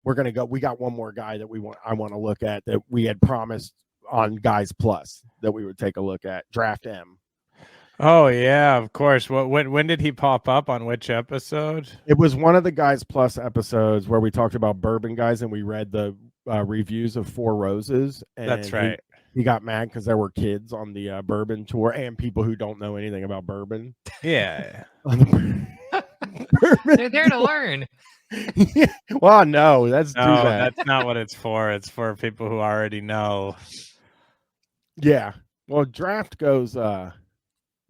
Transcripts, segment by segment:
we're gonna go. We got one more guy that I want to look at that we had promised on Guys Plus that we would take a look at. Draft M. Oh yeah, of course. When did he pop up on which episode? It was one of the Guys Plus episodes where we talked about bourbon guys and we read the reviews of Four Roses. And That's right. He got mad because there were kids on the bourbon tour and people who don't know anything about bourbon. Yeah. They're there to learn. Yeah. Well, no, that's too No, bad. that's not what it's for. It's for people who already know. Yeah. Well, draft goes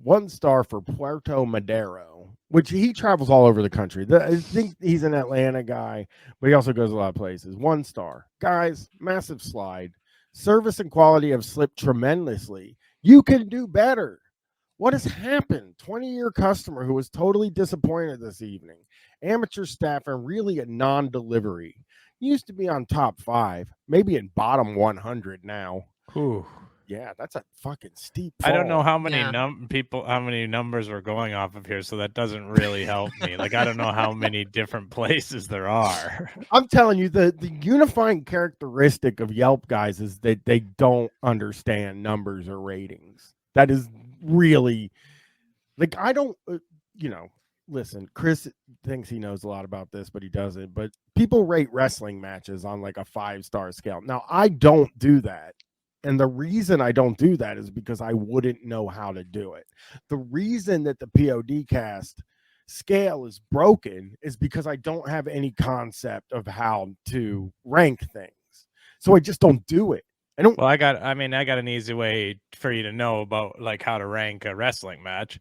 1 star for Puerto Madero, which he travels all over the country. I think he's an Atlanta guy, but he also goes a lot of places. 1 star. Guys, massive slide. Service and quality have slipped tremendously. You can do better. What has happened? 20-year customer who was totally disappointed this evening. Amateur staff and really a non-delivery. Used to be on top 5, maybe in bottom 100 now. Whew. Yeah, that's a fucking steep fall. I don't know how many Yeah. how many numbers we're going off of here, so that doesn't really help me. Like, I don't know how many different places there are. I'm telling you, the unifying characteristic of Yelp guys is that they don't understand numbers or ratings. That is really, like, I don't, listen, Chris thinks he knows a lot about this, but he doesn't. But people rate wrestling matches on like a 5-star scale. Now, I don't do that. And the reason I don't do that is because I wouldn't know how to do it. The reason that the POD cast scale is broken is because I don't have any concept of how to rank things. So I just don't do it. I don't. Well, I got an easy way for you to know about like how to rank a wrestling match.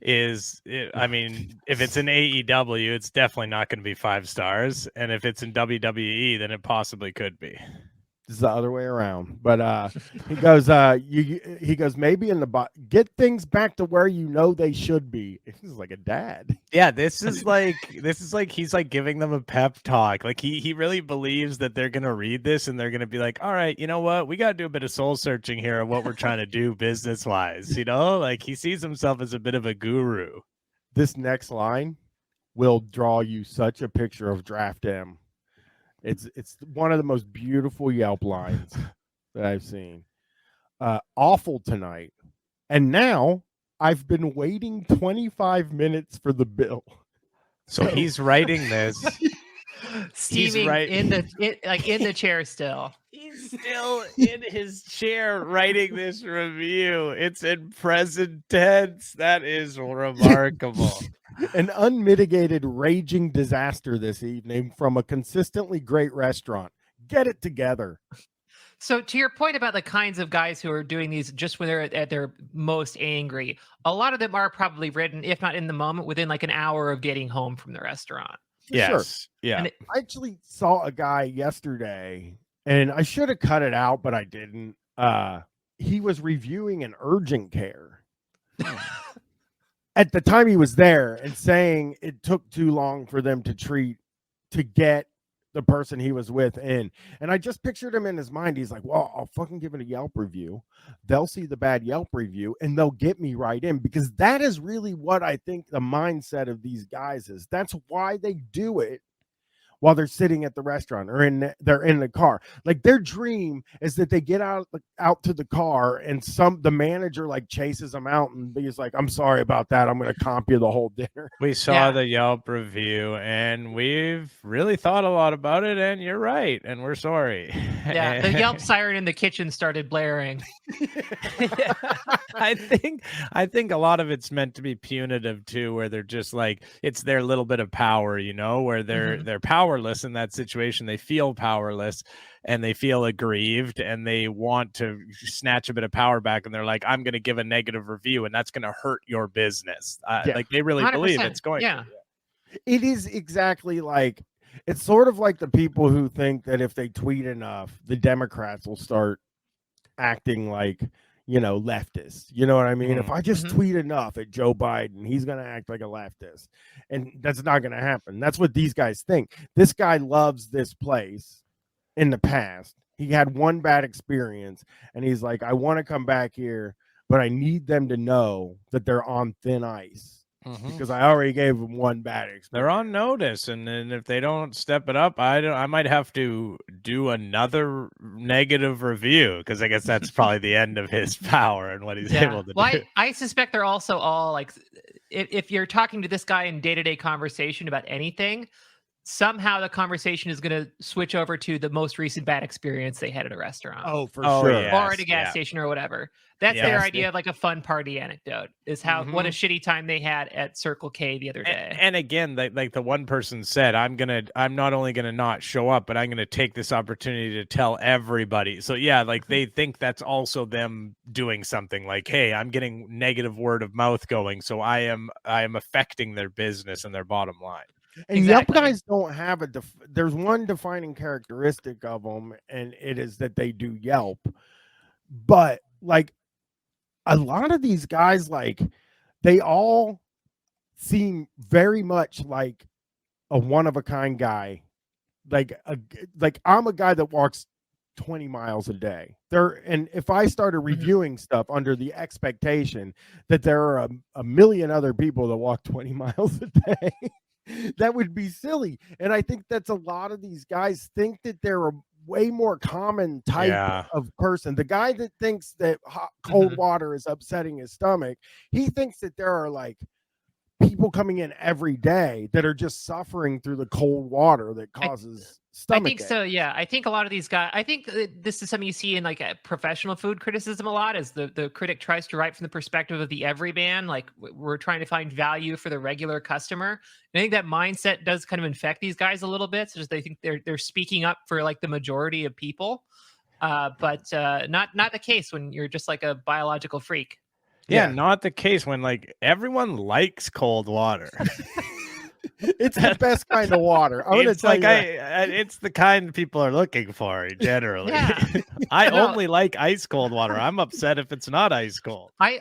If it's in AEW, it's definitely not going to be 5 stars, and if it's in WWE, then it possibly could be. It's the other way around. But he goes, he goes, maybe in the get things back to where you know they should be. He's like a dad. Yeah, this is like he's like giving them a pep talk. Like he really believes that they're gonna read this and they're gonna be like, all right, you know what? We gotta do a bit of soul searching here of what we're trying to do business wise. You know, like he sees himself as a bit of a guru. This next line will draw you such a picture of Draft M. It's one of the most beautiful Yelp lines that I've seen. Awful tonight. And now I've been waiting 25 minutes for the bill. So he's writing this. Steaming in the chair still. He's still in his chair writing this review. It's in present tense. That is remarkable. An unmitigated raging disaster this evening from a consistently great restaurant. Get it together. So to your point about the kinds of guys who are doing these just when they're at their most angry, a lot of them are probably written, if not in the moment, within like an hour of getting home from the restaurant. Yes. Sure. Yeah. I actually saw a guy yesterday, and I should have cut it out, but I didn't. He was reviewing an urgent care at the time he was there and saying it took too long for them to get the person he was with in. And I just pictured him in his mind. He's like, well, I'll fucking give it a Yelp review. They'll see the bad Yelp review and they'll get me right in, because that is really what I think the mindset of these guys is. That's why they do it while they're sitting at the restaurant or they're in the car. Like, their dream is that they get out to the car and the manager like chases them out and he's like, I'm sorry about that. I'm going to comp you the whole dinner. We saw the Yelp review and we've really thought a lot about it, and you're right, and we're sorry. Yeah, the Yelp siren in the kitchen started blaring. I think a lot of it's meant to be punitive too, where they're just like, it's their little bit of power, you know, where they're powerless in that situation. They feel powerless and they feel aggrieved and they want to snatch a bit of power back, and they're like, I'm going to give a negative review and that's going to hurt your business. Like, they really 100%. believe it's going to. It is exactly like, it's sort of like the people who think that if they tweet enough, the Democrats will start acting like, leftists. You know what I mean? If I just tweet enough at Joe Biden, he's going to act like a leftist. And that's not going to happen. That's what these guys think. This guy loves this place in the past. He had one bad experience and he's like, I want to come back here, but I need them to know that they're on thin ice. because I already gave them one bad experience. They're on notice, and if they don't step it up, I might have to do another negative review, because I guess that's probably the end of his power and what he's able to do. I suspect they're also all like, if you're talking to this guy in day-to-day conversation about anything, somehow the conversation is going to switch over to the most recent bad experience they had at a restaurant. Oh, for sure. Yeah. Or at a gas station or whatever. That's their idea of like a fun party anecdote, is how what a shitty time they had at Circle K the other day. And again, like the one person said, I'm not only gonna not show up, but I'm gonna take this opportunity to tell everybody. So yeah, like they think that's also them doing something like, hey, I'm getting negative word of mouth going, so I am affecting their business and their bottom line. And Yelp guys don't have there's one defining characteristic of them, and it is that they do Yelp. But like a lot of these guys, like they all seem very much like a one-of-a-kind guy. Like I'm a guy that walks 20 miles a day. And if I started reviewing stuff under the expectation that there are a million other people that walk 20 miles a day, that would be silly. And I think that's a lot of these guys think that they're a way more common type of person. The guy that thinks that cold water is upsetting his stomach, he thinks that there are like people coming in every day that are just suffering through the cold water that causes stomach. I think so. Yeah. I think a lot of these guys, I think this is something you see in like a professional food criticism a lot, as the critic tries to write from the perspective of the everyman. Like we're trying to find value for the regular customer. And I think that mindset does kind of infect these guys a little bit. So they think they're speaking up for like the majority of people. But not the case when you're just like a biological freak. Yeah, not the case when like everyone likes cold water. It's the best kind of water. I'm gonna tell you it's the kind people are looking for generally. Yeah. I only like ice cold water. I'm upset if it's not ice cold. I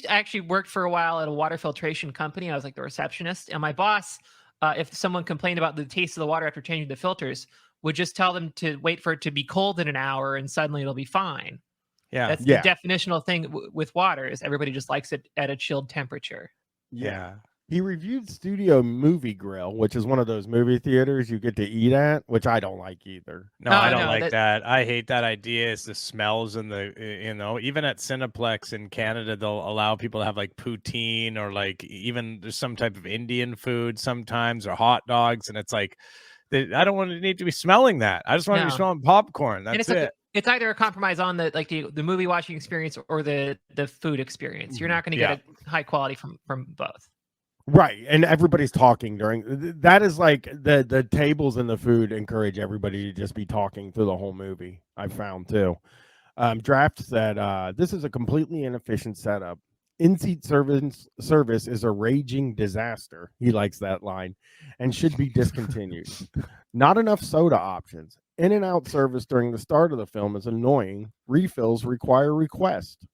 actually worked for a while at a water filtration company. I was like the receptionist, and my boss, if someone complained about the taste of the water after changing the filters, would just tell them to wait for it to be cold in an hour, and suddenly it'll be fine. Yeah, that's the definitional thing with water, is everybody just likes it at a chilled temperature. Yeah. He reviewed Studio Movie Grill, which is one of those movie theaters you get to eat at, which I don't like either. No, I don't like that. I hate that idea. It's the smells and even at Cineplex in Canada, they'll allow people to have like poutine or like even there's some type of Indian food sometimes, or hot dogs. And it's like, I don't want to need to be smelling that. I just want to be smelling popcorn. That's it. It's either a compromise on the movie watching experience or the food experience. You're not going to get a high quality from both. Right. And everybody's talking during that. Is like the tables and the food encourage everybody to just be talking through the whole movie. I found too. Draft said this is a completely inefficient setup. In-seat service is a raging disaster. He likes that line, and should be discontinued. Not enough soda options. In and out service during the start of the film is annoying. Refills require request.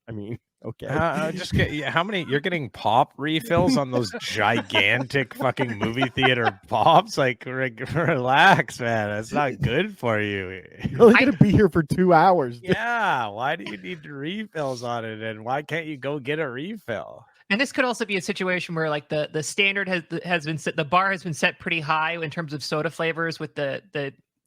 I mean, okay. How many? You're getting pop refills on those gigantic fucking movie theater pops? Like, relax, man. That's not good for you. You're only gonna be here for 2 hours. Yeah. Why do you need refills on it? And why can't you go get a refill? And this could also be a situation where like the standard has been set, the bar has been set pretty high in terms of soda flavors with the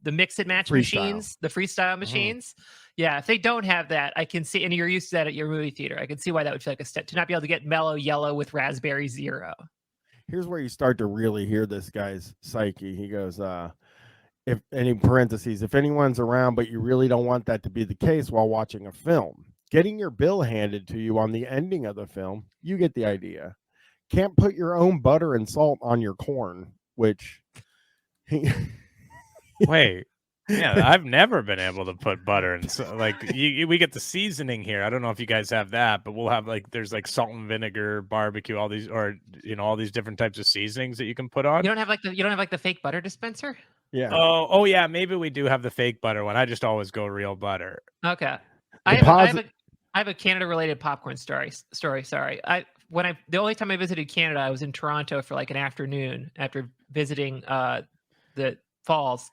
mix and match machines, the freestyle machines. Yeah, if they don't have that, I can see, and you're used to that at your movie theater, I can see why that would feel like a step, to not be able to get mellow yellow with raspberry zero. Here's where you start to really hear this guy's psyche. He goes, if any parentheses, if anyone's around, but you really don't want that to be the case while watching a film, getting your bill handed to you on the ending of the film, you get the idea. Can't put your own butter and salt on your corn, which wait. Yeah, I've never been able to put butter and we get the seasoning here. I don't know if you guys have that, but we'll have there's like salt and vinegar, barbecue, all these, or all these different types of seasonings that you can put on. You don't have the fake butter dispenser? Yeah. Oh yeah, maybe we do have the fake butter one. I just always go real butter. Okay. I have a Canada related popcorn story. Sorry. The only time I visited Canada, I was in Toronto for like an afternoon after visiting the falls.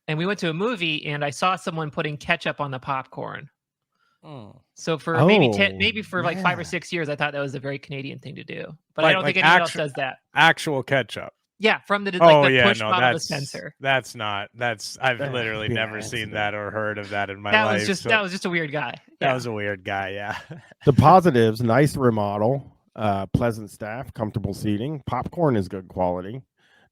And we went to a movie, and I saw someone putting ketchup on the popcorn. So for maybe like 5 or yeah. 6 years, I thought that was a very Canadian thing to do. But Like- I don't think like anyone else does that. Actual ketchup. Yeah, from the Oh the yeah, push no, bottle that's dispenser. that's not. That's I've That literally had to be an never seen accident. that or heard of that in my That life. was just so that was just a weird guy. that Yeah. was a weird guy. Yeah. The positives: nice remodel, pleasant staff, comfortable seating. Popcorn is good quality.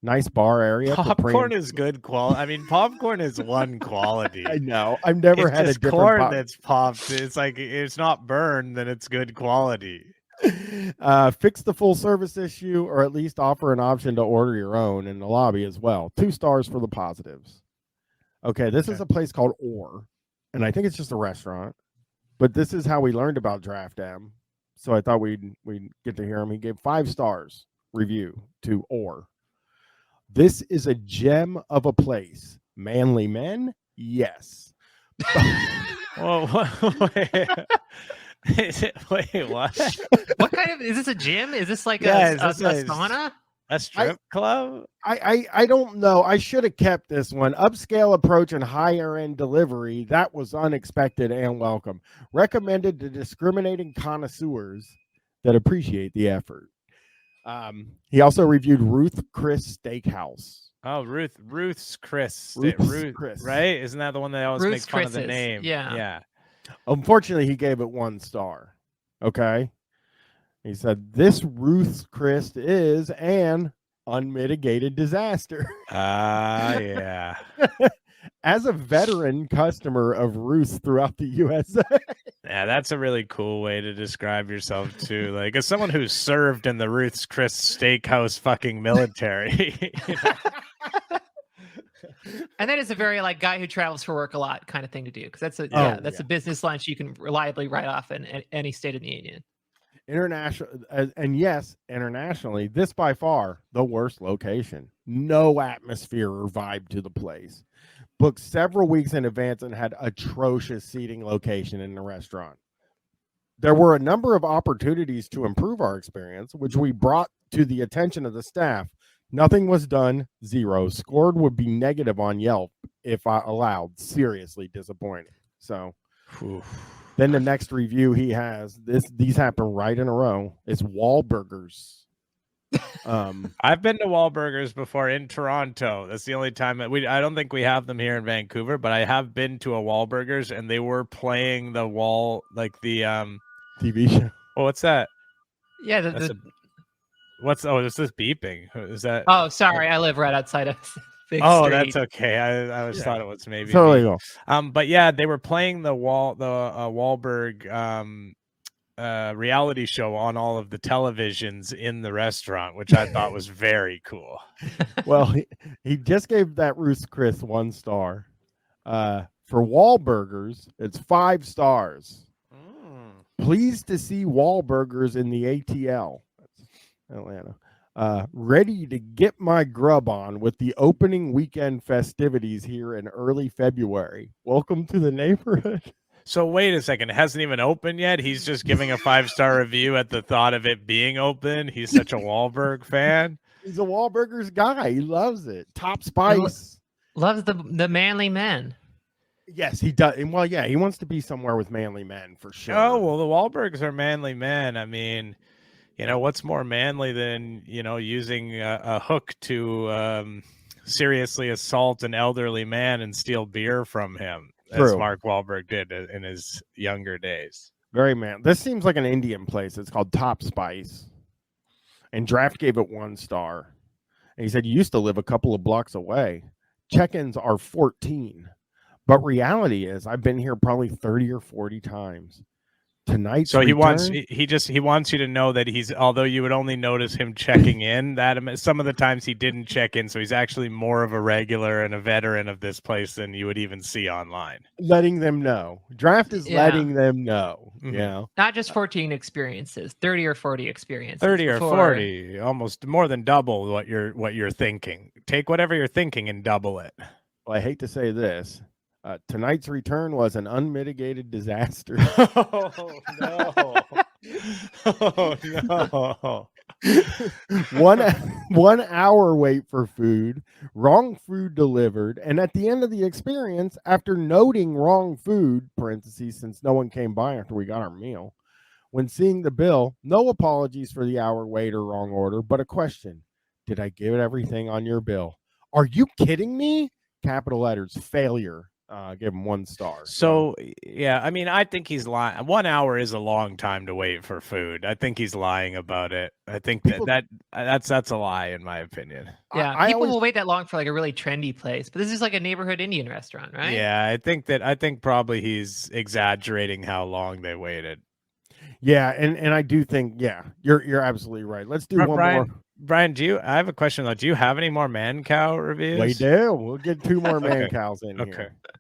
Nice bar area. for Popcorn premium- is good quality. I mean, popcorn is one quality. I know. I've never If had a it's different corn pop- that's popped, it's like it's not burned, then it's good quality. Fix the full service issue, or at least offer an option to order your own in the lobby as well. 2 stars for the positives. Okay, this is Okay. a place called Orr, and I think it's just a restaurant. But this is how we learned about Draft M. So I thought we'd get to hear him. He gave 5 stars review to Orr. This is a gem of a place. Manly men, yes. Whoa, wait, what? What kind of is this a gym? Is this like Yeah, a is this a- sauna? A strip club? I don't know. I should have kept this one. Upscale approach and higher end delivery. That was unexpected and welcome. Recommended to discriminating connoisseurs that appreciate the effort. He also reviewed Ruth Chris Steakhouse. Oh, Ruth's Chris. Ruth's Chris. Right? Isn't that the one that always Ruth's makes fun of the Chris's, name? yeah. Yeah. Unfortunately, he gave it 1 star. Okay. He said, this Ruth's Chris is an unmitigated disaster. Yeah. As a veteran customer of Ruth's throughout the USA. Yeah, that's a really cool way to describe yourself too. Like as someone who's served in the Ruth's Chris Steakhouse fucking military. You know? And that is a very like guy who travels for work a lot kind of thing to do because that's yeah. a business lunch you can reliably write off in any state of the union. International, and yes, internationally, this by far the worst location. No atmosphere or vibe to the place. Booked several weeks in advance and had atrocious seating location in the restaurant. There were a number of opportunities to improve our experience, which we brought to the attention of the staff. Nothing was done. 0. Scored would be negative on Yelp if I allowed. Seriously disappointing. So then the next review he has, these happen right in a row. It's Wahlburgers. I've been to Wahlburgers before in Toronto. That's the only time that I don't think we have them here in Vancouver, but I have been to a Wahlburgers and they were playing the TV show. Oh, what's that? Yeah, Is this beeping? Is that? Oh, sorry, I live right outside of Big Oh, Street. that's okay. I always thought it was maybe Totally me. cool. But yeah, they were playing the Wahlberg reality show on all of the televisions in the restaurant, which I thought was very cool. Well, he just gave that Ruth's Chris 1 star. For Wahlburgers, it's 5 stars. Pleased to see Wahlburgers in the ATL. That's Atlanta. Ready to get my grub on with the opening weekend festivities here in early February. Welcome to the neighborhood. So wait a second, it hasn't even opened yet. He's just giving a 5-star review at the thought of it being open. He's such a Wahlberg fan. He's a Wahlburgers guy. He loves it. Top spice. Loves the manly men. Yes, he does. And well, yeah, he wants to be somewhere with manly men for sure. Oh, well, the Wahlbergs are manly men. I mean, you know, what's more manly than, you know, using a hook to seriously assault an elderly man and steal beer from him, True. as Mark Wahlberg did in his younger days. Very man. This seems like an Indian place. It's called Top Spice. And Draft gave it 1 star. And he said, you used to live a couple of blocks away. Check-ins are 14. But reality is, I've been here probably 30 or 40 times. Tonight, so he wants you to know that although you would only notice him checking in, that some of the times he didn't check in, so he's actually more of a regular and a veteran of this place than you would even see online. letting them know. Draft is letting them know. Mhm. You know, Not just 14 experiences, 30 or 40 experiences. 30 or before- 40, almost more than double what you're thinking. Take whatever you're thinking and double it. well, I hate to say this. Tonight's return was an unmitigated disaster. Oh no! Oh no! one 1 hour wait for food, wrong food delivered, and at the end of the experience, after noting wrong food (parentheses since no one came by after we got our meal), when seeing the bill, no apologies for the hour wait or wrong order, but a question: did I give everything on your bill? Are you kidding me? Capital letters, failure. Give him 1 star. So yeah, I mean, I think he's lying. 1 hour is a long time to wait for food. I think he's lying about it. I think People- that's a lie in my opinion. Yeah, I people always- will wait that long for like a really trendy place, but this is like a neighborhood Indian restaurant, right? Yeah, I think probably he's exaggerating how long they waited. Yeah, and I do think, yeah, you're absolutely right. Let's do one Bryan, more. Bryan, I have a question though. Do you have any more man cow reviews? We do. We'll get 2 more man Okay. cows in Okay. here.